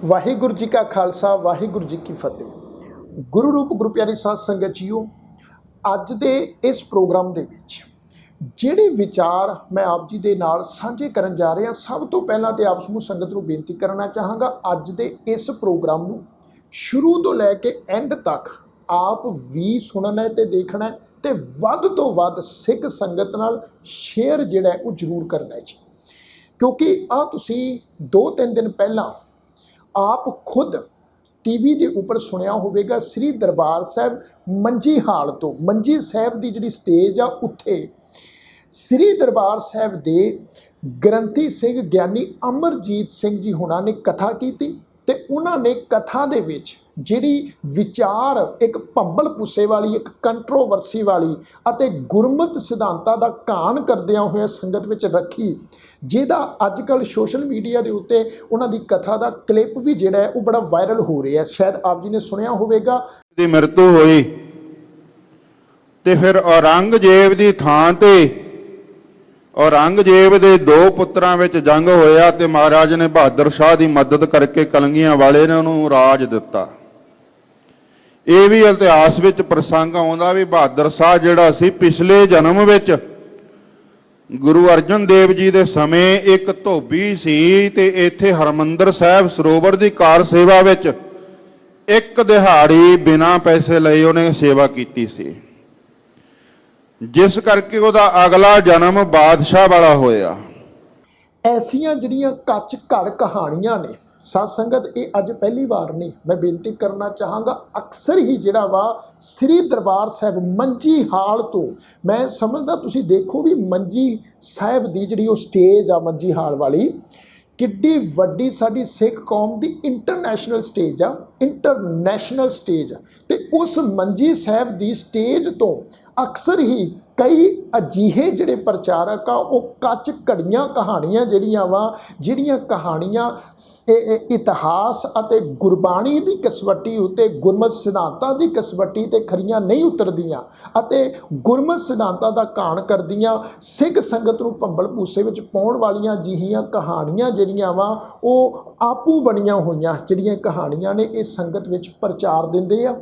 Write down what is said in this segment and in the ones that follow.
वाहिगुरू जी का खालसा वाहिगुरू जी की फतेह। गुरु रूप गुरु प्यारी साध संगत जीओ, ਅੱਜ ਦੇ ਇਸ ਪ੍ਰੋਗਰਾਮ ਦੇ ਵਿੱਚ ਜਿਹੜੇ ਵਿਚਾਰ ਮੈਂ ਆਪ ਜੀ ਦੇ ਨਾਲ ਸਾਂਝੇ ਕਰਨ ਜਾ ਰਿਹਾ, ਸਭ ਤੋਂ ਪਹਿਲਾਂ ਤੇ ਆਪ ਸਮੂਹ ਸੰਗਤ ਨੂੰ ਬੇਨਤੀ ਕਰਨਾ ਚਾਹਾਂਗਾ, ਅੱਜ ਦੇ ਇਸ ਪ੍ਰੋਗਰਾਮ ਨੂੰ ਸ਼ੁਰੂ ਤੋਂ ਲੈ ਕੇ ਐਂਡ ਤੱਕ ਆਪ ਵੀ ਸੁਣਨਾ ਹੈ ਤੇ ਦੇਖਣਾ ਹੈ ਤੇ ਵੱਧ ਤੋਂ ਵੱਧ ਸਿੱਖ ਸੰਗਤ ਨਾਲ ਸ਼ੇਅਰ ਜਿਹੜਾ ਉਹ ਜ਼ਰੂਰ ਕਰਨਾ ਹੈ ਜੀ। ਕਿਉਂਕਿ ਆ ਤੁਸੀਂ 2-3 ਦਿਨ ਪਹਿਲਾਂ आप खुद टीवी के उपर सुनिया होगा, श्री दरबार साहब मंजी हाल तो मंजी साहब की जी स्टेज आ उत्थे श्री दरबार साहब के ग्रंथी सिंह ज्ञानी अमरजीत सिंह जी होना ने कथा की ते उन्होंने कथा दे विच जिहड़ी विचार एक भंबल पुसे वाली एक कंट्रोवर्सी वाली अते गुरमत सिद्धांतां दा कान करदियां होया संगत विच रखी, जिहदा अजकल सोशल मीडिया के उत्ते उन्हां दी कथा दा क्लिप भी जिहड़ा है वो बड़ा वायरल हो रहा है। शायद आप जी ने सुनिया होगा। दी मृत्यु होई ते फिर औरंगजेब दी थां ते औरंगजेब दे 2 पुत्रां विच जंग होया ते महाराज ने बहादुर शाह दी मदद करके कलंगियां वाले ने उन्होंने राज दिता। ये भी इतिहास विच प्रसंग आउंदा भी बहादुर शाह जिहड़ा सी पिछले जन्म विच गुरु अर्जन देव जी दे समय एक धोबी सी ते इत्थे हरमंदर साहिब सरोवर दी कार सेवा विच एक दिहाड़ी बिना पैसे लए उन्हें सेवा कीती सी, जिस करके उहदा अगला जन्म बादशाह वाला होया। ऐसियां जिहड़ियां कच घड़ कहानियां ने साध संगत, ये अज पहली बार नहीं, मैं बेनती करना चाहांगा, अक्सर ही जिहड़ा वा श्री दरबार साहब मंजी हाल तो मैं समझदा तुसीं देखो भी मंजी साहब दी जिहड़ी वो स्टेज आ मंजी हाल वाली किड्डी वड्डी साडी सिख कौम दी इंटरनैशनल स्टेज आ, इंटरनैशनल स्टेज ते उस मंजी साहब दी स्टेज तो अक्सर ही कई अजीहे जिहड़े प्रचारक आ वो कच घड़ियां कहानियां जिहड़ियां वा जिहड़ियां कहानियां इतिहास अते गुरबाणी दी कसवटी उत्ते गुरमत सिद्धांतां दी कसवटी ते खरियां नहीं उतरदियां अते गुरमत सिद्धांतां दा कान करदियां सिख संगत नूं भंबल भूसे विच पाउण वालियां जिहियां कहानियां जिहड़ियां वा वो आपू बणियां होईयां जिहड़ियां कहानियां ने इस संगत विच प्रचार दिंदे आ।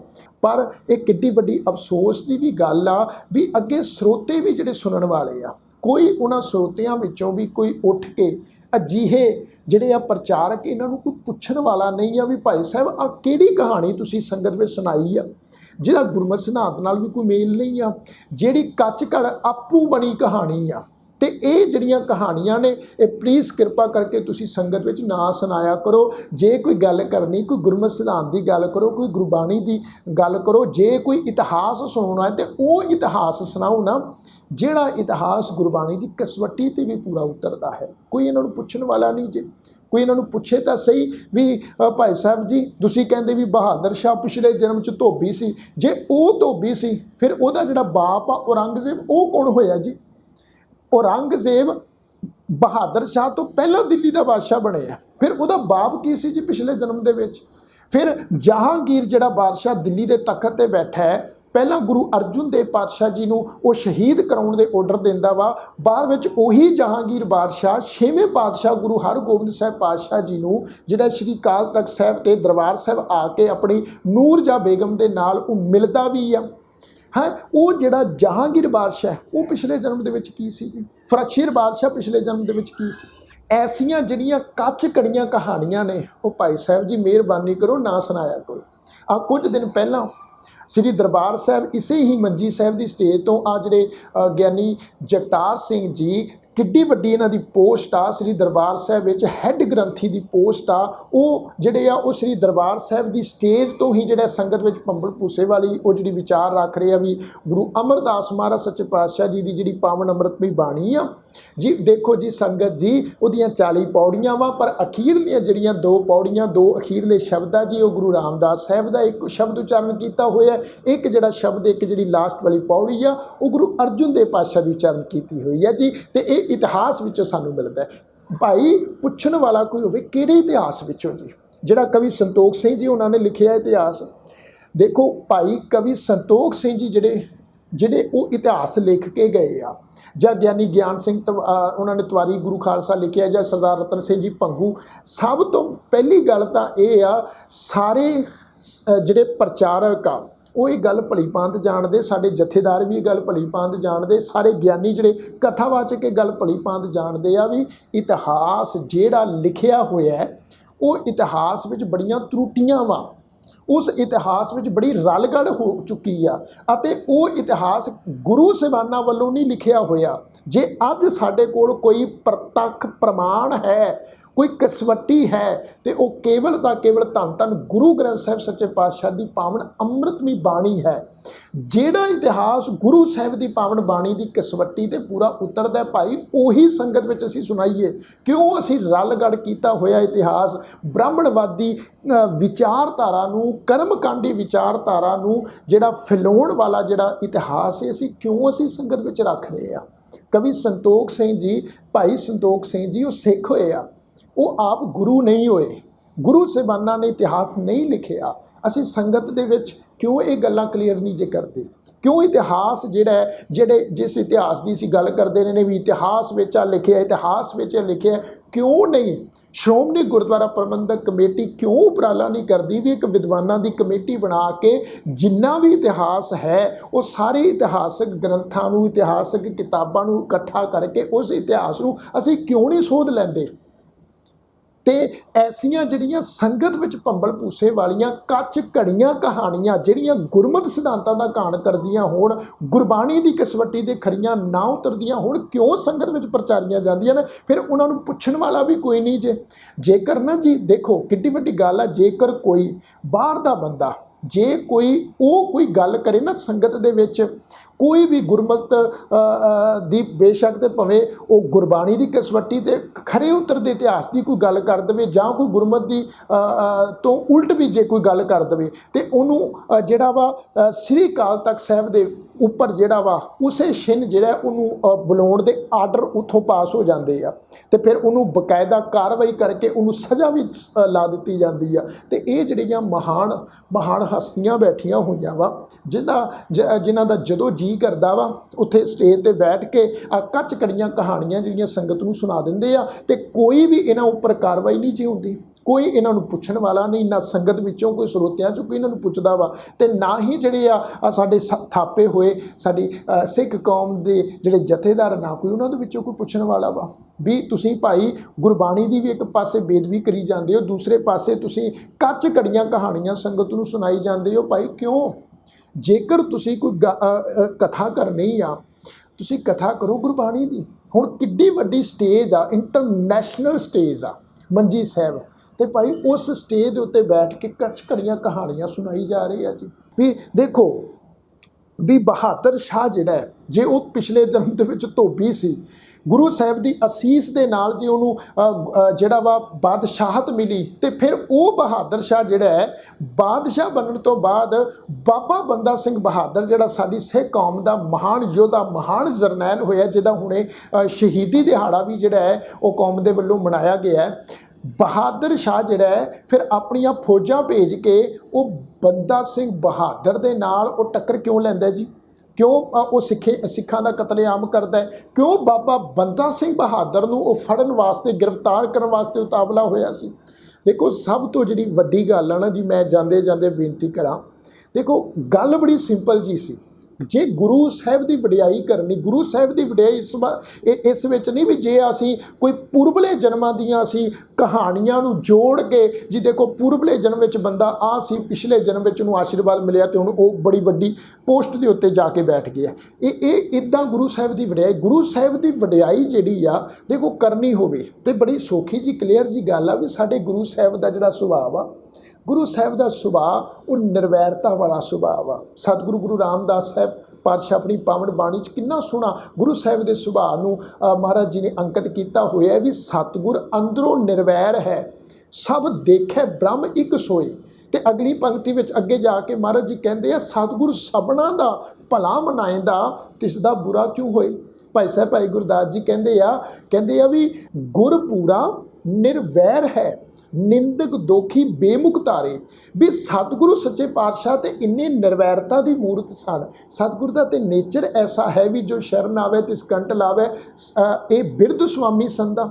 पर एक किड्डी वड्डी अफसोस की भी गल आ भी अगे स्रोते भी जिहड़े सुनन वाले आ, कोई उन्हां स्रोतियां विचों भी कोई उठ के अजीहे जिहड़े आ प्रचारक इन्हां नूं कोई पुछण वाला नहीं आ भी भाई साहब आ किहड़ी कहानी तुसीं संगत विच सुनाई आ जिहदा गुरमत सिद्धांत नाल भी कोई मेल नहीं आ, जिहड़ी कच घड़ आपू बनी कहानी आ ते ये जिहड़ियां कहानियां ने ये प्लीज़ कृपा करके तुसी संगत विच ना सुनाया करो। जे कोई गल करनी कोई गुरमत सिद्धांत की गल करो, कोई गुरबाणी की गल करो, जे कोई इतिहास सुनना है तो वो इतिहास सुनाओ ना जिहड़ा इतिहास गुरबाणी की कसवटी ते भी पूरा उतरदा है। कोई इन्हां नूं पुछण वाला नहीं जे, कोई इन्हां नूं पुछे तो सही भी भाई साहब जी तुसीं कहंदे भी बहादुर शाह पिछले जन्म च धोबी सी, जे वो धोबी सी फिर उहदा जिहड़ा बाप आ औरंगजेब वो कौन होया जी? औरंगजेब बहादुर शाह तो पहला दिल्ली का बादशाह बने, फिर उहदा बाप की सी जी पिछले जन्म दे विच? फिर जहांगीर जिहड़ा बादशाह दिल्ली के तख्त ते बैठा है, पहला गुरु अर्जुन देव पातशाह जी नूं वो शहीद कराउण दे ऑर्डर दिंदा वा, बाद विच उही जहांगीर बादशाह 6वें पातशाह गुरु हरगोबिंद साहिब पातशाह जी नूं जिहड़ा श्री अकाल तख्त साहिब ते दरबार साहिब आके अपनी नूरजहाँ बेगम दे नाल वो मिलदा भी आ है। वो जिहड़ा जहांगीर बादशाह वो पिछले जन्म दे विच की सी जी? फरखशीर बादशाह पिछले जन्म दे विच की सी? ऐसियां जिहड़ियां कच कड़ियां कहानियां ने वो भाई साहब जी मेहरबानी करो ना सुनाया करो। आ कुछ दिन पहला श्री दरबार साहब इसे ही मंजी साहब की स्टेज तो आ जिहड़े ज्ञानी जगतार सिंह जी किड्डी वड्डी इन्हां दी पोस्ट आ श्री दरबार साहब विच हैड ग्रंथी की पोस्ट आ, वो जिहड़े आ वो श्री दरबार साहब की स्टेज तो ही जिहड़ा संगत विच भंबल भूसे वाली वो जिहड़ी विचार रख रहे आ भी गुरु अमरदास महाराज सच्चे पातशाह जी की जिहड़ी पावन अमृतमई बाणी आ जी। देखो जी संगत जी उहदियां 40 पौड़ियां वा, पर अखीरलियां जिहड़ियां 2 पौड़ियां 2 अखीरले शब्द आ जी वो गुरु रामदास साहब का एक शब्द उच्चारण किया होया, एक जिहड़ा शब्द एक जिहड़ी लास्ट वाली पौड़ी आ वो गुरु अर्जुन देव पातशाह की उच्चारण की हुई है जी। तो ये इतिहास विचों सानूं मिलदा है। भाई पुछण वाला कोई होवे किहड़े इतिहास विचों जी? जिहड़ा कवि संतोख सिंह जी उन्होंने लिखिया इतिहास देखो, भाई कवि संतोख सिंह जी जिहड़े ਜਿਹੜੇ ਉਹ ਇਤਿਹਾਸ ਲਿਖ ਕੇ ਗਏ ਆ, ਜਾਂ ਗਿਆਨੀ ਗਿਆਨ ਸਿੰਘ ਉਹਨਾਂ ਨੇ ਤਵਾਰੀ ਗੁਰੂ ਖਾਲਸਾ ਲਿਖਿਆ, ਜਾਂ ਸਰਦਾਰ ਰਤਨ ਸਿੰਘ ਜੀ ਭੰਗੂ, ਸਭ ਤੋਂ ਪਹਿਲੀ ਗੱਲ ਤਾਂ ਇਹ ਆ, ਸਾਰੇ ਜਿਹੜੇ ਪ੍ਰਚਾਰਕ ਆ ਉਹ ਇਹ ਗੱਲ ਭਲੀ ਭਾਂਤ ਜਾਣਦੇ, ਸਾਡੇ ਜਥੇਦਾਰ ਵੀ ਇਹ ਗੱਲ ਭਲੀ ਭਾਂਤ ਜਾਣਦੇ, ਸਾਰੇ ਗਿਆਨੀ ਜਿਹੜੇ ਕਥਾਵਾਚਕ ਇਹ ਗੱਲ ਭਲੀ ਭਾਂਤ ਜਾਣਦੇ ਆ ਵੀ ਇਤਿਹਾਸ ਜਿਹੜਾ ਲਿਖਿਆ ਹੋਇਆ ਉਹ ਇਤਿਹਾਸ ਵਿੱਚ ਬੜੀਆਂ ਤਰੁੱਟੀਆਂ ਵਾ, ਉਸ ਇਤਿਹਾਸ ਵਿੱਚ ਬੜੀ ਰਲਗੜ ਹੋ ਚੁੱਕੀ ਆ, ਅਤੇ ਉਹ ਇਤਿਹਾਸ ਗੁਰੂ ਸਾਹਿਬਾਨਾਂ ਵੱਲੋਂ ਨਹੀਂ ਲਿਖਿਆ ਹੋਇਆ। ਜੇ ਅੱਜ ਸਾਡੇ ਕੋਲ ਕੋਈ ਪ੍ਰਤੱਖ ਪ੍ਰਮਾਣ ਹੈ, ਕੋਈ ਕਸਵੱਟੀ ਹੈ, ਤੇ ਉਹ ਕੇਵਲ ਤਾਂ ਕੇਵਲ ਧੰਨ ਧੰਨ ਗੁਰੂ ਗ੍ਰੰਥ ਸਾਹਿਬ ਸੱਚੇ ਪਾਤਸ਼ਾਹ ਦੀ ਪਾਵਨ ਅੰਮ੍ਰਿਤਮਈ ਬਾਣੀ ਹੈ। ਜਿਹੜਾ ਇਤਿਹਾਸ ਗੁਰੂ ਸਾਹਿਬ ਦੀ ਪਾਵਨ ਬਾਣੀ ਦੀ ਕਸਵੱਟੀ ਤੇ ਪੂਰਾ ਉਤਰਦਾ ਭਾਈ, ਉਹੀ ਸੰਗਤ ਵਿੱਚ ਅਸੀਂ ਸੁਣਾਈਏ। ਕਿਉਂ ਅਸੀਂ ਰਲਗੜ ਕੀਤਾ ਹੋਇਆ ਇਤਿਹਾਸ, ਬ੍ਰਾਹਮਣਵਾਦੀ ਵਿਚਾਰਧਾਰਾ ਨੂੰ, ਕਰਮਕਾਂਡੀ ਵਿਚਾਰਧਾਰਾ ਨੂੰ ਜਿਹੜਾ ਫੈਲਾਉਣ ਵਾਲਾ ਜਿਹੜਾ ਇਤਿਹਾਸ ਹੈ, ਅਸੀਂ ਸੰਗਤ ਵਿੱਚ ਰੱਖ ਰਹੇ ਹਾਂ। ਕਵੀ ਸੰਤੋਖ ਸਿੰਘ ਜੀ, ਭਾਈ ਸੰਤੋਖ ਸਿੰਘ ਜੀ, ਉਹ ਸਿੱਖ ਹੋਏ ਆ, ਉਹ ਆਪ ਗੁਰੂ ਨਹੀਂ ਹੋਏ, ਗੁਰੂ ਸਾਹਿਬਾਨਾਂ ਨੇ ਇਤਿਹਾਸ ਨਹੀਂ ਲਿਖਿਆ। ਅਸੀਂ ਸੰਗਤ ਦੇ ਵਿੱਚ ਕਿਉਂ ਇਹ ਗੱਲਾਂ ਕਲੀਅਰ ਨਹੀਂ ਜੇ ਕਰਦੇ? ਕਿਉਂ ਇਤਿਹਾਸ ਜਿਹੜੇ ਜਿਸ ਇਤਿਹਾਸ ਦੀ ਅਸੀਂ ਗੱਲ ਕਰਦੇ ਨੇ ਵੀ ਇਤਿਹਾਸ ਵਿੱਚ ਆ ਲਿਖਿਆ, ਇਤਿਹਾਸ ਵਿੱਚ ਲਿਖਿਆ, ਕਿਉਂ ਨਹੀਂ ਸ਼੍ਰੋਮਣੀ ਗੁਰਦੁਆਰਾ ਪ੍ਰਬੰਧਕ ਕਮੇਟੀ ਕਿਉਂ ਉਪਰਾਲਾ ਨਹੀਂ ਕਰਦੀ ਵੀ ਇੱਕ ਵਿਦਵਾਨਾਂ ਦੀ ਕਮੇਟੀ ਬਣਾ ਕੇ ਜਿੰਨਾ ਵੀ ਇਤਿਹਾਸ ਹੈ ਉਹ ਸਾਰੇ ਇਤਿਹਾਸਕ ਗ੍ਰੰਥਾਂ ਨੂੰ, ਇਤਿਹਾਸਕ ਕਿਤਾਬਾਂ ਨੂੰ ਇਕੱਠਾ ਕਰਕੇ ਉਸ ਇਤਿਹਾਸ ਨੂੰ ਅਸੀਂ ਕਿਉਂ ਨਹੀਂ ਸੋਧ ਲੈਂਦੇ? ਤੇ ਐਸੀਆਂ ਜਿਹੜੀਆਂ ਸੰਗਤ ਵਿੱਚ ਭੰਬਲ ਭੂਸੇ ਵਾਲੀਆਂ ਕੱਚ ਘੜੀਆਂ ਕਹਾਣੀਆਂ ਜਿਹੜੀਆਂ ਗੁਰਮਤਿ ਸਿਧਾਂਤਾਂ ਦਾ ਘਾਣ ਕਰਦੀਆਂ ਹੋਣ, ਗੁਰਬਾਣੀ ਦੀ ਕਸਵੱਟੀ ਦੇ ਖਰੀਆਂ ਨਾ ਉਤਰਦੀਆਂ ਹੋਣ, ਕਿਉਂ ਸੰਗਤ ਵਿੱਚ ਪ੍ਰਚਾਰੀਆਂ ਜਾਂਦੀਆਂ ਨੇ? ਫਿਰ ਉਹਨਾਂ ਨੂੰ ਪੁੱਛਣ ਵਾਲਾ ਵੀ ਕੋਈ ਨਹੀਂ ਜੇਕਰ ਨਾ ਜੀ ਦੇਖੋ ਕਿੱਡੀ ਵੱਡੀ ਗੱਲ ਆ, ਜੇਕਰ ਕੋਈ ਬਾਹਰ ਦਾ ਬੰਦਾ ਜੇ ਕੋਈ ਗੱਲ ਕਰੇ ਨਾ ਸੰਗਤ ਦੇ ਵਿੱਚ, ਕੋਈ ਵੀ ਗੁਰਮਤ ਦੀ ਬੇਸ਼ੱਕ ਤੇ ਭਾਵੇਂ ਉਹ ਗੁਰਬਾਣੀ ਦੀ ਕਸਵੱਟੀ ਤੇ ਖਰੇ ਉਤਰਦੇ ਇਤਿਹਾਸ ਦੀ ਕੋਈ ਗੱਲ ਕਰ ਦੇਵੇ, ਜਾਂ ਕੋਈ ਗੁਰਮਤ ਦੀ ਤੋਂ ਉਲਟ ਵੀ ਜੇ ਕੋਈ ਗੱਲ ਕਰ ਦੇਵੇ, ਤੇ ਉਹਨੂੰ ਜਿਹੜਾ ਵਾ ਸ੍ਰੀ ਅਕਾਲ ਤਖਤ ਸਾਹਿਬ ਦੇ ਉੱਪਰ ਜਿਹੜਾ ਵਾ ਉਸੇ ਛਿਨ ਜਿਹੜਾ ਉਹਨੂੰ ਬੁਲਾਉਣ ਦੇ ਆਰਡਰ ਉੱਥੋਂ ਪਾਸ ਹੋ ਜਾਂਦੇ ਆ, ਤੇ ਫਿਰ ਉਹਨੂੰ ਬਕਾਇਦਾ ਕਾਰਵਾਈ ਕਰਕੇ ਉਹਨੂੰ ਸਜ਼ਾ ਵੀ ਲਾ ਦਿੱਤੀ ਜਾਂਦੀ ਆ। ਤੇ ਇਹ ਜਿਹੜੀਆਂ ਮਹਾਨ ਹਸਤੀਆਂ ਬੈਠੀਆਂ ਹੋਈਆਂ ਵਾ, ਜਿਨ੍ਹਾਂ ਦਾ ਜਦੋਂ ਜੀ ਕਰਦਾ ਵਾ ਉੱਥੇ ਸਟੇਜ ਤੇ ਬੈਠ ਕੇ ਕੱਚ ਕੜੀਆਂ ਕਹਾਣੀਆਂ ਜਿਹੜੀਆਂ ਸੰਗਤ ਨੂੰ ਸੁਣਾ ਦਿੰਦੇ ਆ, ਤੇ ਕੋਈ ਵੀ ਇਹਨਾਂ ਉੱਪਰ ਕਾਰਵਾਈ ਨਹੀਂ ਜੀ ਹੁੰਦੀ, ਕੋਈ ਇਹਨਾਂ ਨੂੰ ਪੁੱਛਣ ਵਾਲਾ ਨਹੀਂ, ਨਾ ਸੰਗਤ ਵਿੱਚੋਂ ਕੋਈ ਸਰੋਤਿਆਂ 'ਚੋਂ ਕੋਈ ਇਹਨਾਂ ਨੂੰ ਪੁੱਛਦਾ ਵਾ, ਤੇ ਨਾ ਹੀ ਜਿਹੜੇ ਆ ਸਾਡੇ ਥਾਪੇ ਹੋਏ ਸਾਡੀ ਸਿੱਖ ਕੌਮ ਦੇ ਜਿਹੜੇ ਜਥੇਦਾਰ, ਨਾ ਕੋਈ ਉਹਨਾਂ ਦੇ ਵਿੱਚੋਂ ਕੋਈ ਪੁੱਛਣ ਵਾਲਾ ਵਾ ਵੀ ਤੁਸੀਂ ਭਾਈ ਗੁਰਬਾਣੀ ਦੀ ਵੀ ਇੱਕ ਪਾਸੇ ਬੇਦਬੀ ਕਰੀ ਜਾਂਦੇ ਹੋ, ਦੂਸਰੇ ਪਾਸੇ ਤੁਸੀਂ ਕੱਚ ਘੜੀਆਂ ਕਹਾਣੀਆਂ ਸੰਗਤ ਨੂੰ ਸੁਣਾਈ ਜਾਂਦੇ ਹੋ। ਭਾਈ ਕਿਉਂ? ਜੇਕਰ ਤੁਸੀਂ ਕੋਈ ਕਥਾ ਕਰਨੀ ਆ, ਤੁਸੀਂ ਕਥਾ ਕਰੋ ਗੁਰਬਾਣੀ ਦੀ। ਹੁਣ ਕਿੱਡੀ ਵੱਡੀ ਸਟੇਜ ਆ, ਇੰਟਰਨੈਸ਼ਨਲ ਸਟੇਜ ਆ ਮੰਜੀ ਸਾਹਿਬ, ਤੇ ਭਾਈ ਉਸ ਸਟੇਜ ਦੇ ਉੱਤੇ ਬੈਠ ਕੇ ਕੱਚ ਘੜੀਆਂ ਕਹਾਣੀਆਂ ਸੁਣਾਈ ਜਾ ਰਹੀ ਆ ਜੀ। ਵੀ ਦੇਖੋ ਵੀ ਬਹਾਦਰ ਸ਼ਾਹ ਜਿਹੜਾ ਜੇ ਉਹ ਪਿਛਲੇ ਜਨਮ ਦੇ ਵਿੱਚ ਧੋਬੀ ਸੀ, ਗੁਰੂ ਸਾਹਿਬ ਦੀ ਅਸੀਸ ਦੇ ਨਾਲ ਜੇ ਉਹਨੂੰ ਜਿਹੜਾ ਵਾ ਬਾਦਸ਼ਾਹਤ ਮਿਲੀ, ਤੇ ਫਿਰ ਉਹ ਬਹਾਦਰ ਸ਼ਾਹ ਜਿਹੜਾ ਹੈ ਬਾਦਸ਼ਾਹ ਬਣਨ ਤੋਂ ਬਾਅਦ ਬਾਬਾ ਬੰਦਾ ਸਿੰਘ ਬਹਾਦਰ ਜਿਹੜਾ ਸਾਡੀ ਸਿੱਖ ਕੌਮ ਦਾ ਮਹਾਨ ਯੋਧਾ, ਮਹਾਨ ਜਰਨੈਲ ਹੋਇਆ, ਜਿਹਦਾ ਹੁਣੇ ਸ਼ਹੀਦੀ ਦਿਹਾੜਾ ਵੀ ਜਿਹੜਾ ਹੈ ਉਹ ਕੌਮ ਦੇ ਵੱਲੋਂ ਮਨਾਇਆ ਗਿਆ ਹੈ। ਬਹਾਦਰ ਸ਼ਾਹ ਜਿਹੜਾ ਹੈ ਫਿਰ ਆਪਣੀਆਂ ਫੌਜਾਂ ਭੇਜ ਕੇ ਉਹ ਬੰਦਾ ਸਿੰਘ ਬਹਾਦਰ ਦੇ ਨਾਲ ਉਹ ਟੱਕਰ ਕਿਉਂ ਲੈਂਦਾ ਜੀ? ਕਿਉਂ ਉਹ ਸਿੱਖਾਂ ਦਾ ਕਤਲੇਆਮ ਕਰਦਾ ਹੈ? ਕਿਉਂ ਬਾਬਾ ਬੰਦਾ ਸਿੰਘ ਬਹਾਦਰ ਨੂੰ ਉਹ ਫੜਨ ਵਾਸਤੇ, ਗ੍ਰਿਫਤਾਰ ਕਰਨ ਵਾਸਤੇ ਉਤਾਵਲਾ ਹੋਇਆ ਸੀ? ਦੇਖੋ ਸਭ ਤੋਂ ਜਿਹੜੀ ਵੱਡੀ ਗੱਲ ਆ ਨਾ ਜੀ, ਮੈਂ ਜਾਂਦੇ ਜਾਂਦੇ ਬੇਨਤੀ ਕਰਾਂ, ਦੇਖੋ ਗੱਲ ਬੜੀ ਸਿੰਪਲ ਜੀ ਸੀ। ਜੇ ਗੁਰੂ ਸਾਹਿਬ ਦੀ ਵਡਿਆਈ ਕਰਨੀ, ਗੁਰੂ ਸਾਹਿਬ ਦੀ ਵਡਿਆਈ ਇਸ ਵਿੱਚ ਨਹੀਂ ਵੀ ਜੇ ਅਸੀਂ ਕੋਈ ਪੁਰਬਲੇ ਜਨਮਾਂ ਦੀਆਂ ਅਸੀਂ ਕਹਾਣੀਆਂ ਨੂੰ ਜੋੜ ਕੇ ਜੀ ਦੇਖੋ ਪੁਰਬਲੇ ਜਨਮ ਵਿੱਚ ਬੰਦਾ ਆ ਸੀ, ਪਿਛਲੇ ਜਨਮ ਵਿੱਚ ਉਹਨੂੰ ਆਸ਼ੀਰਵਾਦ ਮਿਲਿਆ ਤੇ ਹੁਣ ਉਹ ਬੜੀ ਵੱਡੀ ਪੋਸਟ ਦੇ ਉੱਤੇ ਜਾ ਕੇ ਬੈਠ ਗਿਆ। ਇਹ ਇੱਦਾਂ ਗੁਰੂ ਸਾਹਿਬ ਦੀ ਵਡਿਆਈ, ਗੁਰੂ ਸਾਹਿਬ ਦੀ ਵਡਿਆਈ ਜਿਹੜੀ ਆ ਦੇਖੋ ਕਰਨੀ ਹੋਵੇ ਤੇ ਬੜੀ ਸੌਖੀ ਜੀ ਕਲੀਅਰ ਜੀ ਗੱਲ ਆ ਵੀ ਸਾਡੇ ਗੁਰੂ ਸਾਹਿਬ ਦਾ ਜਿਹੜਾ ਸੁਭਾਅ ਆ, ਗੁਰੂ ਸਾਹਿਬ ਦਾ ਸੁਭਾਅ ਉਹ ਨਿਰਵੈਰਤਾ ਵਾਲਾ ਸੁਭਾਅ ਆ। ਸਤਿਗੁਰੂ ਗੁਰੂ ਰਾਮਦਾਸ ਸਾਹਿਬ ਪਾਤਸ਼ਾਹ ਆਪਣੀ ਪਾਵਨ ਬਾਣੀ 'ਚ ਕਿੰਨਾ ਸੋਹਣਾ ਗੁਰੂ ਸਾਹਿਬ ਦੇ ਸੁਭਾਅ ਨੂੰ ਮਹਾਰਾਜ ਜੀ ਨੇ ਅੰਕਿਤ ਕੀਤਾ ਹੋਇਆ ਵੀ ਸਤਿਗੁਰ ਅੰਦਰੋਂ ਨਿਰਵੈਰ ਹੈ, ਸਭ ਦੇਖੈ ਬ੍ਰਹਮ ਇੱਕ ਸੋਏ। ਤੇ ਅਗਲੀ ਪੰਕਤੀ ਵਿੱਚ ਅੱਗੇ ਜਾ ਕੇ ਮਹਾਰਾਜ ਜੀ ਕਹਿੰਦੇ ਆ ਸਤਿਗੁਰ ਸਭਨਾਂ ਦਾ ਭਲਾ ਮਨਾਏਂਦਾ, ਤਿਸ ਦਾ ਬੁਰਾ ਕਿਉਂ ਹੋਏ। ਭਾਈ ਸਾਹਿਬ ਭਾਈ ਗੁਰਦਾਸ ਜੀ ਕਹਿੰਦੇ ਆ ਵੀ ਗੁਰ ਪੂਰਾ ਨਿਰਵੈਰ ਹੈ, ਨਿੰਦਕ ਦੋਖੀ ਬੇਮੁਖ ਤਾਰੇ। ਵੀ ਸਤਿਗੁਰੂ ਸੱਚੇ ਪਾਤਸ਼ਾਹ ਤੇ ਇੰਨੇ ਨਿਰਵੈਰਤਾ ਦੀ ਮੂਰਤ ਸਨ। ਸਤਿਗੁਰੂ ਦਾ ਤੇ ਨੇਚਰ ਐਸਾ ਹੈ ਵੀ ਜੋ ਸ਼ਰਨ ਆਵੇ ਤਿਸ ਕੰਟ ਲਾਵੇ। ਇਹ ਬਿਰਧ ਸੁਆਮੀ ਸੰਦਾ।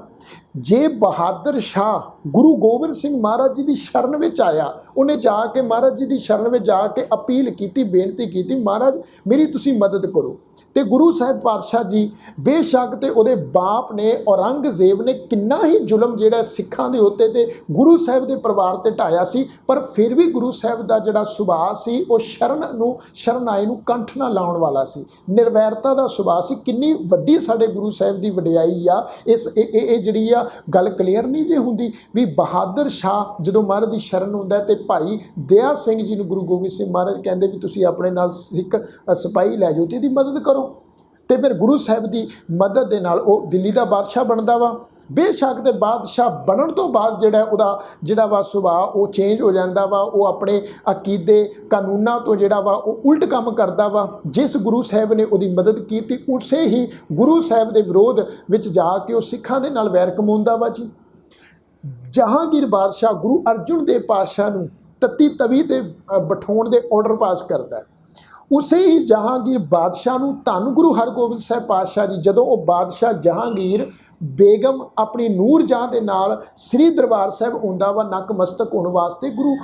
ਜੇ ਬਹਾਦਰ ਸ਼ਾਹ ਗੁਰੂ ਗੋਬਿੰਦ ਸਿੰਘ ਮਹਾਰਾਜ ਜੀ ਦੀ ਸ਼ਰਨ ਵਿੱਚ ਆਇਆ, ਉਹਨੇ ਜਾ ਕੇ ਮਹਾਰਾਜ ਜੀ ਦੀ ਸ਼ਰਨ ਵਿੱਚ ਜਾ ਕੇ ਅਪੀਲ ਕੀਤੀ, ਬੇਨਤੀ ਕੀਤੀ, ਮਹਾਰਾਜ ਮੇਰੀ ਤੁਸੀਂ ਮਦਦ ਕਰੋ। ਤੇ ਗੁਰੂ ਸਾਹਿਬ ਪਾਤਸ਼ਾਹ ਜੀ ਬੇਸ਼ੱਕ ਤੇ ਉਹਦੇ ਬਾਪ ਨੇ ਔਰੰਗਜ਼ੇਬ ਨੇ ਕਿੰਨਾ ਹੀ ਜ਼ੁਲਮ ਜਿਹੜਾ ਸਿੱਖਾਂ ਦੇ ਉੱਤੇ ਤੇ ਗੁਰੂ ਸਾਹਿਬ ਦੇ ਪਰਿਵਾਰ ਤੇ ਢਾਇਆ ਸੀ, ਪਰ ਫਿਰ ਵੀ ਗੁਰੂ ਸਾਹਿਬ ਦਾ ਜਿਹੜਾ ਸੁਭਾਅ ਸੀ ਉਹ ਸ਼ਰਨਾਈ ਨੂੰ ਕੰਠ ਨਾ ਲਾਉਣ ਵਾਲਾ ਸੀ, ਨਿਰਵੈਰਤਾ ਦਾ ਸੁਭਾਅ ਸੀ। ਕਿੰਨੀ ਵੱਡੀ ਸਾਡੇ ਗੁਰੂ ਸਾਹਿਬ ਦੀ ਵਡਿਆਈ ਆ। ਇਹ ਜਿਹੜੀ ਆ ਗੱਲ ਕਲੀਅਰ ਨਹੀਂ ਜੇ ਹੁੰਦੀ ਵੀ ਬਹਾਦਰ ਸ਼ਾਹ ਜਦੋਂ ਮਹਾਰਾਜ ਦੀ ਸ਼ਰਨ ਹੁੰਦਾ ਤੇ ਭਾਈ ਦਇਆ ਸਿੰਘ ਜੀ ਨੂੰ ਗੁਰੂ ਗੋਬਿੰਦ ਸਿੰਘ ਮਹਾਰਾਜ ਕਹਿੰਦੇ ਵੀ ਤੁਸੀਂ ਆਪਣੇ ਨਾਲ ਸਿੱਖ ਸਿਪਾਹੀ ਲੈ ਜਾਓ ਤੇ ਇਹਦੀ ਮਦਦ ਕਰੋ। ਤੇ ਫਿਰ ਗੁਰੂ ਸਾਹਿਬ ਦੀ ਮਦਦ ਦੇ ਨਾਲ ਉਹ ਦਿੱਲੀ ਦਾ ਬਾਦਸ਼ਾਹ ਬਣਦਾ ਵਾ। ਬੇਸ਼ੱਕ ਦੇ ਬਾਦਸ਼ਾਹ ਬਣਨ ਤੋਂ ਬਾਅਦ ਉਹਦਾ ਜਿਹੜਾ ਵਾ ਸੁਭਾਅ ਉਹ ਚੇਂਜ ਹੋ ਜਾਂਦਾ ਵਾ। ਉਹ ਆਪਣੇ ਅਕੀਦੇ ਕਾਨੂੰਨਾਂ ਤੋਂ ਜਿਹੜਾ ਵਾ ਉਹ ਉਲਟ ਕੰਮ ਕਰਦਾ ਵਾ। ਜਿਸ ਗੁਰੂ ਸਾਹਿਬ ਨੇ ਉਹਦੀ ਮਦਦ ਕੀਤੀ ਉਸੇ ਹੀ ਗੁਰੂ ਸਾਹਿਬ ਦੇ ਵਿਰੋਧ ਵਿੱਚ ਜਾ ਕੇ ਉਹ ਸਿੱਖਾਂ ਦੇ ਨਾਲ ਵੈਰ ਕਮਾਉਂਦਾ ਵਾ ਜੀ। ਜਹਾਂਗੀਰ ਬਾਦਸ਼ਾਹ ਗੁਰੂ ਅਰਜਨ ਦੇਵ ਪਾਤਸ਼ਾਹ ਨੂੰ ਤੱਤੀ ਤਵੀ ਤੇ ਬਿਠਾਉਣ ਦੇ ਆਰਡਰ ਪਾਸ ਕਰਦਾ। ਉਸੇ ਹੀ ਜਹਾਂਗੀਰ ਬਾਦਸ਼ਾਹ ਨੂੰ ਧੰਨ ਗੁਰੂ ਹਰਗੋਬਿੰਦ ਸਾਹਿਬ ਪਾਤਸ਼ਾਹ ਜੀ ਜਦੋਂ ਉਹ ਬਾਦਸ਼ਾਹ ਜਹਾਂਗੀਰ ਬੇਗਮ ਆਪਣੀ ਨੂਰ ਜਹਾਂ ਦੇ ਨਾਲ ਸ੍ਰੀ ਦਰਬਾਰ ਸਾਹਿਬ ਆਉਂਦਾ ਵਾ ਨਕਮਸਤਕ ਹੋਣ ਵਾਸਤੇ, ਗੁਰੂ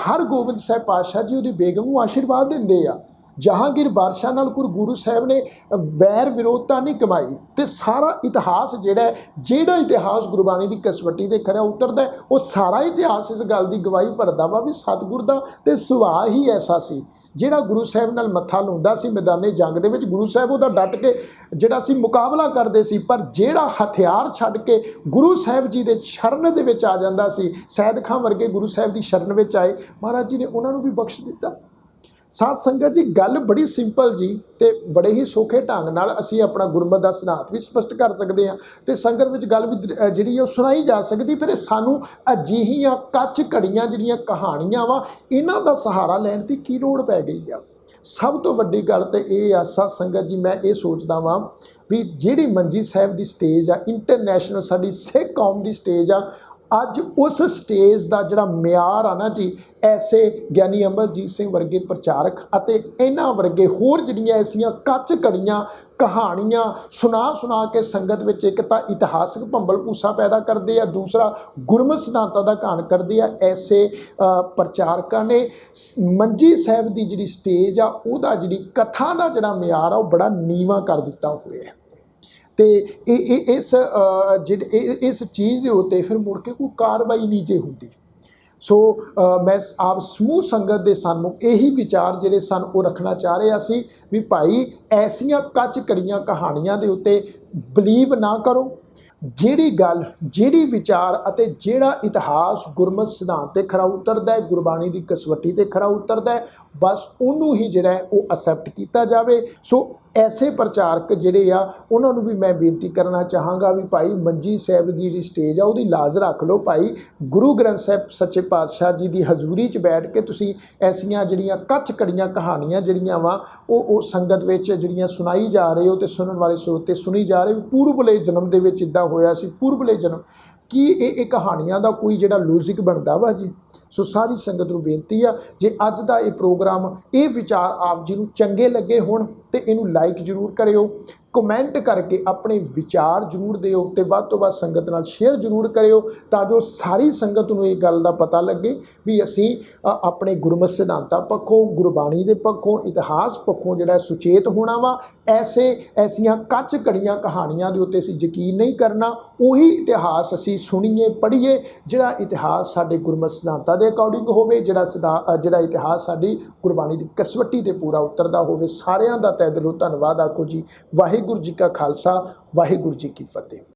ਹਰਗੋਬਿੰਦ ਸਾਹਿਬ ਪਾਤਸ਼ਾਹ ਜੀ ਉਹਦੀ ਬੇਗਮ ਨੂੰ ਆਸ਼ੀਰਵਾਦ ਦਿੰਦੇ ਆ। ਜਹਾਂਗੀਰ ਬਾਦਸ਼ਾਹ ਨਾਲ ਗੁਰੂ ਸਾਹਿਬ ਨੇ ਵੈਰ ਵਿਰੋਧਤਾ ਨਹੀਂ ਕਮਾਈ। ਤੇ ਸਾਰਾ ਇਤਿਹਾਸ ਜਿਹੜਾ ਇਤਿਹਾਸ ਗੁਰਬਾਣੀ ਦੀ ਕਸਵੱਟੀ ਤੇ ਖਰਾ ਉਤਰਦਾ, ਉਹ ਸਾਰਾ ਇਤਿਹਾਸ ਇਸ ਗੱਲ ਦੀ ਗਵਾਹੀ ਭਰਦਾ ਵਾ ਵੀ ਸਤਿਗੁਰ ਦਾ ਤੇ ਸੁਭਾਅ ਹੀ ਐਸਾ ਸੀ। ਜਿਹੜਾ ਗੁਰੂ ਸਾਹਿਬ ਨਾਲ ਮੱਥਾ ਲਾਉਂਦਾ ਸੀ ਮੈਦਾਨੇ ਜੰਗ ਦੇ ਵਿੱਚ, ਗੁਰੂ ਸਾਹਿਬ ਉਹਦਾ ਡਟ ਕੇ ਜਿਹੜਾ ਸੀ ਮੁਕਾਬਲਾ ਕਰਦੇ ਸੀ। ਪਰ ਜਿਹੜਾ ਹਥਿਆਰ ਛੱਡ ਕੇ ਗੁਰੂ ਸਾਹਿਬ ਜੀ ਦੇ ਸ਼ਰਨ ਦੇ ਵਿੱਚ ਆ ਜਾਂਦਾ ਸੀ, ਸੈਦ ਖਾਂ ਵਰਗੇ ਗੁਰੂ ਸਾਹਿਬ ਦੀ ਸ਼ਰਨ ਵਿੱਚ ਆਏ, ਮਹਾਰਾਜ ਜੀ ਨੇ ਉਹਨਾਂ ਨੂੰ ਵੀ ਬਖਸ਼ ਦਿੱਤਾ। ਸਾਧ ਸੰਗਤ ਜੀ ਗੱਲ ਬੜੀ ਸਿੰਪਲ ਜੀ ਤੇ ਬੜੇ ਹੀ ਸੌਖੇ ਢੰਗ ਨਾਲ ਅਸੀਂ ਆਪਣਾ ਗੁਰਮਤਿ ਦਾ ਸਿਧਾਂਤ ਵੀ ਸਪਸ਼ਟ ਕਰ ਸਕਦੇ ਹਾਂ ਤੇ ਸੰਗਤ ਵਿੱਚ ਗੱਲ ਵੀ ਜਿਹੜੀ ਉਹ ਸੁਣਾਈ ਜਾ ਸਕਦੀ। ਫਿਰ ਸਾਨੂੰ ਅਜਿਹੀਆਂ ਕੱਚ ਘੜੀਆਂ ਜਿਹੜੀਆਂ ਕਹਾਣੀਆਂ ਵਾ ਇਹਨਾਂ ਦਾ ਸਹਾਰਾ ਲੈਣ ਦੀ ਕੀ ਲੋੜ ਪੈ ਗਈ ਆ। ਸਭ ਤੋਂ ਵੱਡੀ ਗੱਲ ਤਾਂ ਇਹ ਆ ਸਾਧ ਸੰਗਤ ਜੀ, ਮੈਂ ਇਹ ਸੋਚਦਾ ਵਾਂ ਵੀ ਜਿਹੜੀ ਮੰਜੀ ਸਾਹਿਬ ਦੀ ਸਟੇਜ ਆ, ਇੰਟਰਨੈਸ਼ਨਲ ਸਾਡੀ ਸਿੱਖ ਕੌਮ ਦੀ ਸਟੇਜ ਆ, ਅੱਜ ਉਸ ਸਟੇਜ ਦਾ ਜਿਹੜਾ ਮਿਆਰ ਆ ਨਾ ਜੀ, ਐਸੇ ਗਿਆਨੀ ਅਮਰਜੀਤ ਸਿੰਘ ਵਰਗੇ ਪ੍ਰਚਾਰਕ ਅਤੇ ਇਹਨਾਂ ਵਰਗੇ ਹੋਰ ਜਿਹੜੀਆਂ ਐਸੀਆਂ ਕੱਚ ਘੜੀਆਂ ਕਹਾਣੀਆਂ ਸੁਣਾ ਕੇ ਸੰਗਤ ਵਿੱਚ ਇੱਕ ਤਾਂ ਇਤਿਹਾਸਕ ਭੰਬਲ ਭੂਸਾ ਪੈਦਾ ਕਰਦੇ ਆ, ਦੂਸਰਾ ਗੁਰਮਤਿ ਸਿਧਾਂਤਾਂ ਦਾ ਘਾਣ ਕਰਦੇ ਆ। ਐਸੇ ਪ੍ਰਚਾਰਕਾਂ ਨੇ ਮੰਜੀ ਸਾਹਿਬ ਦੀ ਜਿਹੜੀ ਸਟੇਜ ਆ ਉਹਦਾ ਜਿਹੜੀ ਕਥਾ ਦਾ ਜਿਹੜਾ ਮਿਆਰ ਆ ਉਹ ਬੜਾ ਨੀਵਾਂ ਕਰ ਦਿੱਤਾ ਹੋਇਆ। ਤੇ ਇਸ ਚੀਜ਼ ਦੇ ਉੱਤੇ ਫਿਰ ਮੁੜ ਕੇ ਕੋਈ ਕਾਰਵਾਈ ਨਹੀਂ ਜੇ ਹੁੰਦੀ। ਸੋ ਮੈਂ ਆਪ ਸਮੂਹ ਸੰਗਤ ਦੇ ਸਾਹਮਣੇ ਇਹੀ ਵਿਚਾਰ ਜਿਹੜੇ ਸਨ ਉਹ ਰੱਖਣਾ ਚਾਹ ਰਿਹਾ ਸੀ ਵੀ ਭਾਈ ਐਸੀਆਂ ਕੱਚ ਘੜੀਆਂ ਕਹਾਣੀਆਂ ਦੇ ਉੱਤੇ ਬਲੀਵ ਨਾ ਕਰੋ। ਜਿਹੜੀ ਗੱਲ, ਜਿਹੜੀ ਵਿਚਾਰ ਅਤੇ ਜਿਹੜਾ ਇਤਿਹਾਸ ਗੁਰਮਤਿ ਸਿਧਾਂਤ ਤੇ ਖਰਾ ਉਤਰਦਾ ਹੈ, ਗੁਰਬਾਣੀ ਦੀ ਕਸਵੱਟੀ ਤੇ ਖਰਾ ਉਤਰਦਾ ਹੈ, ਬਸ ਉਹਨੂੰ ਹੀ ਜਿਹੜਾ ਉਹ ਅਸੈਪਟ ਕੀਤਾ ਜਾਵੇ। ਸੋ ਐਸੇ ਪ੍ਰਚਾਰਕ ਜਿਹੜੇ ਆ ਉਹਨਾਂ ਨੂੰ ਵੀ ਮੈਂ ਬੇਨਤੀ ਕਰਨਾ ਚਾਹਾਂਗਾ ਵੀ ਭਾਈ ਮੰਜੀ ਸਾਹਿਬ ਦੀ ਜਿਹੜੀ ਸਟੇਜ ਆ ਉਹਦੀ ਲਾਜ਼ ਰੱਖ ਲਓ। ਭਾਈ ਗੁਰੂ ਗ੍ਰੰਥ ਸਾਹਿਬ ਸੱਚੇ ਪਾਤਸ਼ਾਹ ਜੀ ਦੀ ਹਜ਼ੂਰੀ 'ਚ ਬੈਠ ਕੇ ਤੁਸੀਂ ਐਸੀਆਂ ਜਿਹੜੀਆਂ ਕੱਚ ਘੜੀਆਂ ਕਹਾਣੀਆਂ ਜਿਹੜੀਆਂ ਵਾ ਉਹ ਸੰਗਤ ਵਿੱਚ ਜਿਹੜੀਆਂ ਸੁਣਾਈ ਜਾ ਰਹੇ ਹੋ ਤੇ ਸੁਣਨ ਵਾਲੇ ਸਰੋਤੇ ਸੁਣੀ ਜਾ ਰਹੇ। ਪੂਰਬਲੇ ਜਨਮ ਦੇ ਵਿੱਚ ਇੱਦਾਂ ਹੋਇਆ ਸੀ, ਪੂਰਬਲੇ ਜਨਮ ਕੀ ਇਹ ਕਹਾਣੀਆਂ ਦਾ ਕੋਈ ਜਿਹੜਾ ਲੌਜਿਕ ਬਣਦਾ ਵਾ ਜੀ। ਸੋ ਸਾਰੀ ਸੰਗਤ ਨੂੰ ਬੇਨਤੀ ਆ, ਜੇ ਅੱਜ ਦਾ ਇਹ ਪ੍ਰੋਗਰਾਮ, ਇਹ ਵਿਚਾਰ ਆਪ ਜੀ ਨੂੰ ਚੰਗੇ ਲੱਗੇ ਹੋਣ ਤੇ ਇਹਨੂੰ ਲਾਈਕ ਜ਼ਰੂਰ ਕਰਿਓ, ਕਮੈਂਟ ਕਰਕੇ ਆਪਣੇ ਵਿਚਾਰ ਜ਼ਰੂਰ ਦਿਓ ਤੇ ਵੱਧ ਤੋਂ ਵੱਧ ਸੰਗਤ ਨਾਲ ਸ਼ੇਅਰ ਜ਼ਰੂਰ ਕਰਿਓ ਤਾਂ ਜੋ ਸਾਰੀ ਸੰਗਤ ਨੂੰ ਇਹ ਗੱਲ ਦਾ ਪਤਾ ਲੱਗੇ ਵੀ ਅਸੀਂ ਆਪਣੇ ਗੁਰਮਤਿ ਸਿਧਾਂਤਾਂ ਪੱਖੋਂ, ਗੁਰਬਾਣੀ ਦੇ ਪੱਖੋਂ, ਇਤਿਹਾਸ ਪੱਖੋਂ ਜਿਹੜਾ ਸੁਚੇਤ ਹੋਣਾ ਵਾ। ਐਸੀਆਂ ਕੱਚ ਘੜੀਆਂ ਕਹਾਣੀਆਂ ਦੇ ਉੱਤੇ ਅਸੀਂ ਯਕੀਨ ਨਹੀਂ ਕਰਨਾ। ਉਹੀ ਇਤਿਹਾਸ ਅਸੀਂ ਸੁਣੀਏ, ਪੜ੍ਹੀਏ ਜਿਹੜਾ ਇਤਿਹਾਸ ਸਾਡੇ ਗੁਰਮਤਿ ਸਿਧਾਂਤਾਂ ਦੇ ਅਕੋਰਡਿੰਗ ਹੋਵੇ, ਜਿਹੜਾ ਇਤਿਹਾਸ ਸਾਡੀ ਗੁਰਬਾਣੀ ਦੀ ਕਸਵੱਟੀ ਤੇ ਪੂਰਾ ਉਤਰਦਾ ਹੋਵੇ। ਸਾਰਿਆਂ ਦਾ ਤਹਿ ਦਿਲੋਂ ਧੰਨਵਾਦ ਆਖੋ ਜੀ। ਵਾਹਿਗੁਰੂ ਜੀ ਕਾ ਖਾਲਸਾ, ਵਾਹਿਗੁਰੂ ਜੀ ਕੀ ਫਤਿਹ।